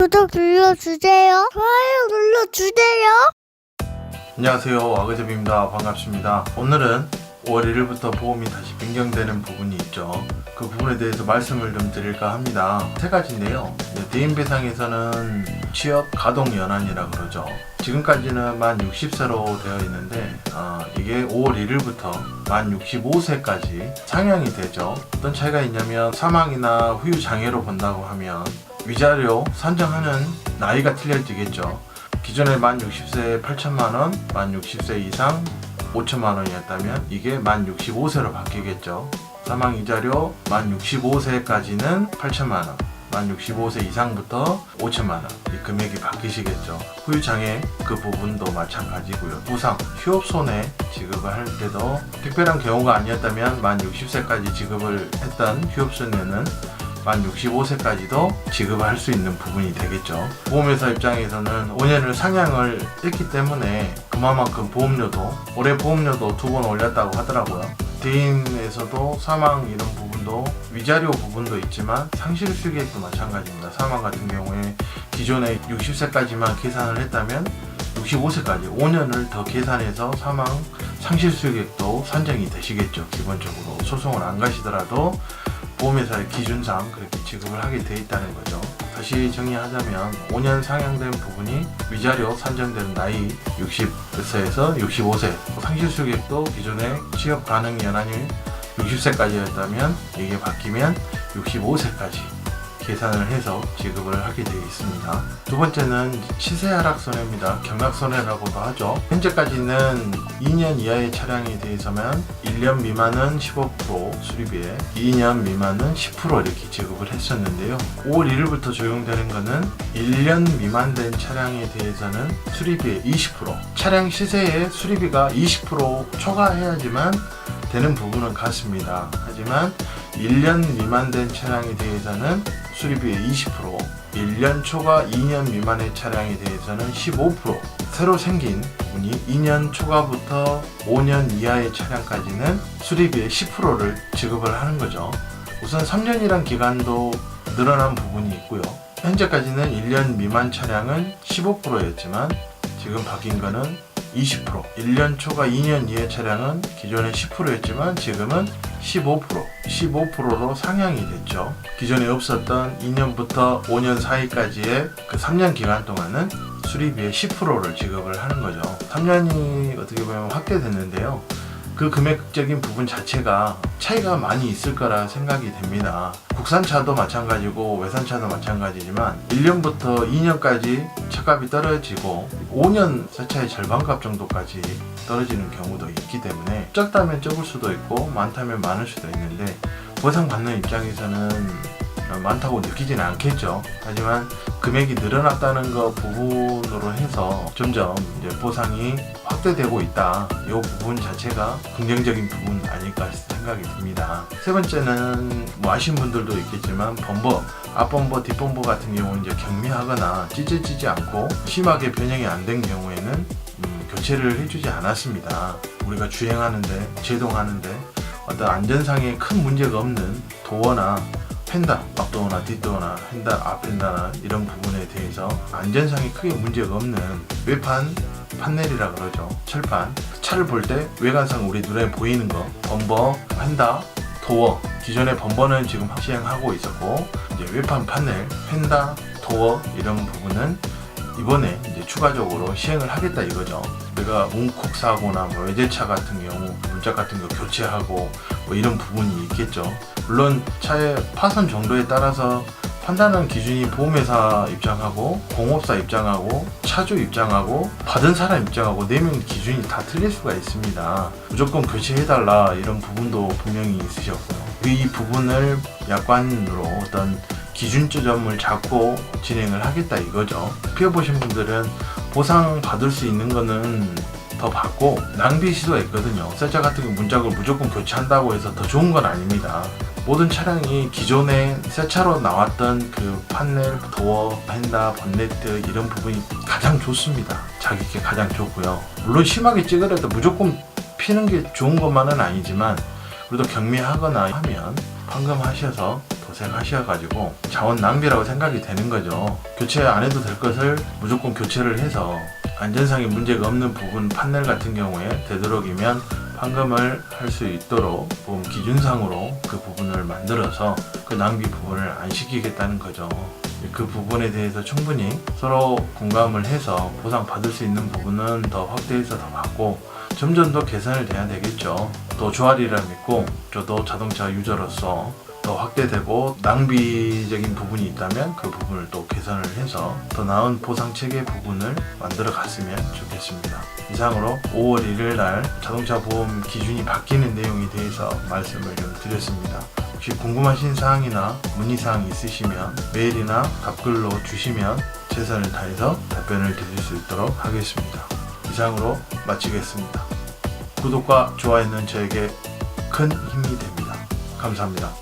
구독 눌러주세요. 좋아요 눌러주세요. 안녕하세요, 아그제비입니다. 반갑습니다. 오늘은 5월 1일부터 보험이 다시 변경되는 부분이 있죠. 그 부분에 대해서 말씀을 좀 드릴까 합니다. 세 가지인데요. 대인배상에서는 취업 가동 연한이라 그러죠. 지금까지는 만 60세로 되어 있는데 이게 5월 1일부터 만 65세까지 상향이 되죠. 어떤 차이가 있냐면 사망이나 후유 장애로 본다고 하면 위자료 산정하는 나이가 틀려지겠죠. 기존에 만 60세에 8천만원, 만 60세 이상 5천만원이었다면 이게 만 65세로 바뀌겠죠. 사망 위자료 만 65세까지는 8천만원, 만 65세 이상부터 5천만원 이 금액이 바뀌시겠죠. 후유장애 그 부분도 마찬가지고요. 부상, 휴업손해 지급을 할 때도 특별한 경우가 아니었다면 만 60세까지 지급을 했던 휴업손해는 만 65세까지도 지급을 할 수 있는 부분이 되겠죠. 보험회사 입장에서는 5년을 상향을 했기 때문에 그만큼 보험료도 올해 보험료도 2번 올렸다고 하더라고요. 대인에서도 사망 이런 부분도 위자료 부분도 있지만 상실수익액도 마찬가지입니다. 사망 같은 경우에 기존에 60세까지만 계산을 했다면 65세까지 5년을 더 계산해서 사망 상실수익액도 산정이 되시겠죠. 기본적으로 소송을 안 가시더라도 보험회사의 기준상 그렇게 지급을 하게 돼 있다는 거죠. 다시 정리하자면 5년 상향된 부분이 위자료 산정되는 나이 60세에서 65세 상실수익액도 기존에 취업 가능 연한이 60세까지였다면 이게 바뀌면 65세까지 계산을 해서 지급을 하게 되어 있습니다. 두 번째는 시세 하락 손해입니다. 경락 손해라고도 하죠. 현재까지는 2년 이하의 차량에 대해서만 1년 미만은 15% 수리비에 2년 미만은 10% 이렇게 지급을 했었는데요. 5월 1일부터 적용되는 것은 1년 미만 된 차량에 대해서는 수리비의 20% 차량 시세에 수리비가 20% 초과해야지만 되는 부분은 같습니다. 하지만 1년 미만 된 차량에 대해서는 수리비의 20%, 1년 초과 2년 미만의 차량에 대해서는 15%, 새로 생긴 부분이 2년 초과부터 5년 이하의 차량까지는 수리비의 10%를 지급을 하는 거죠. 우선 3년이란 기간도 늘어난 부분이 있고요. 현재까지는 1년 미만 차량은 15%였지만 지금 바뀐 거는 20%, 1년 초과 2년 이하의 차량은 기존에 10%였지만 지금은 15%로 상향이 됐죠. 기존에 없었던 2년부터 5년 사이까지의 그 3년 기간 동안은 수리비의 10%를 지급을 하는 거죠. 3년이 어떻게 보면 확대됐는데요. 그 금액적인 부분 자체가 차이가 많이 있을 거라 생각이 됩니다. 국산차도 마찬가지고 외산차도 마찬가지지만 1년부터 2년까지 차값이 떨어지고 5년 새 차의 절반값 정도까지 떨어지는 경우도 있기 때문에 적다면 적을 수도 있고 많다면 많을 수도 있는데 보상받는 입장에서는 많다고 느끼지는 않겠죠. 하지만 금액이 늘어났다는 것 부분으로 해서 점점 이제 보상이 확대되고 있다. 이 부분 자체가 긍정적인 부분 아닐까 생각이 듭니다. 세 번째는 뭐 아시는 분들도 있겠지만 범버, 앞범버, 뒷범버 같은 경우는 이제 경미하거나 찢어지지 않고 심하게 변형이 안 된 경우에는 교체를 해주지 않았습니다. 우리가 주행하는데, 제동하는데 어떤 안전상에 큰 문제가 없는 도어나 펜다, 앞도어나 뒷도어나 펜다, 앞펜다나 이런 부분에 대해서 안전상에 크게 문제가 없는 외판 판넬이라 그러죠. 철판. 차를 볼 때 외관상 우리 눈에 보이는 거 범버, 펜다, 도어. 기존의 범버는 지금 시행하고 있었고 이제 외판 판넬, 펜다, 도어 이런 부분은 이번에 이제 추가적으로 시행을 하겠다 이거죠. 우리가 움콕 사고나 뭐 외제차 같은 경우 문짝 같은 거 교체하고 뭐 이런 부분이 있겠죠. 물론 차의 파손 정도에 따라서 판단하는 기준이 보험회사 입장하고 공업사 입장하고 차주 입장하고 받은 사람 입장하고 4명 기준이 다 틀릴 수가 있습니다. 무조건 교체해달라 이런 부분도 분명히 있으셨고요. 이 부분을 약관으로 어떤 기준점을 잡고 진행을 하겠다 이거죠. 피해보신 분들은 보상 받을 수 있는 거는 더 받고 낭비 시도했거든요. 새 차 같은 경우 문짝을 무조건 교체한다고 해서 더 좋은 건 아닙니다. 모든 차량이 기존에 새 차로 나왔던 그 판넬, 도어, 펜다, 번네트 이런 부분이 가장 좋습니다. 자기께 가장 좋고요. 물론 심하게 찌그러도 무조건 피는 게 좋은 것만은 아니지만 그래도 경미하거나 하면 판금하셔서 고생하셔가지고 자원 낭비라고 생각이 되는 거죠. 교체 안 해도 될 것을 무조건 교체를 해서 안전상의 문제가 없는 부분 판넬 같은 경우에 되도록이면 판금을 할 수 있도록 보험 기준상으로 그 부분을 만들어서 그 낭비 부분을 안 시키겠다는 거죠. 그 부분에 대해서 충분히 서로 공감을 해서 보상 받을 수 있는 부분은 더 확대해서 더 받고 점점 더 개선을 돼야 되겠죠. 더 조아리라 믿고 저도 자동차 유저로서 더 확대되고 낭비적인 부분이 있다면 그 부분을 또 개선을 해서 더 나은 보상 체계 부분을 만들어 갔으면 좋겠습니다. 이상으로 5월 1일 날 자동차 보험 기준이 바뀌는 내용에 대해서 말씀을 좀 드렸습니다. 혹시 궁금하신 사항이나 문의사항 있으시면 메일이나 답글로 주시면 최선을 다해서 답변을 드릴 수 있도록 하겠습니다. 이상으로 마치겠습니다. 구독과 좋아요는 저에게 큰 힘이 됩니다. 감사합니다.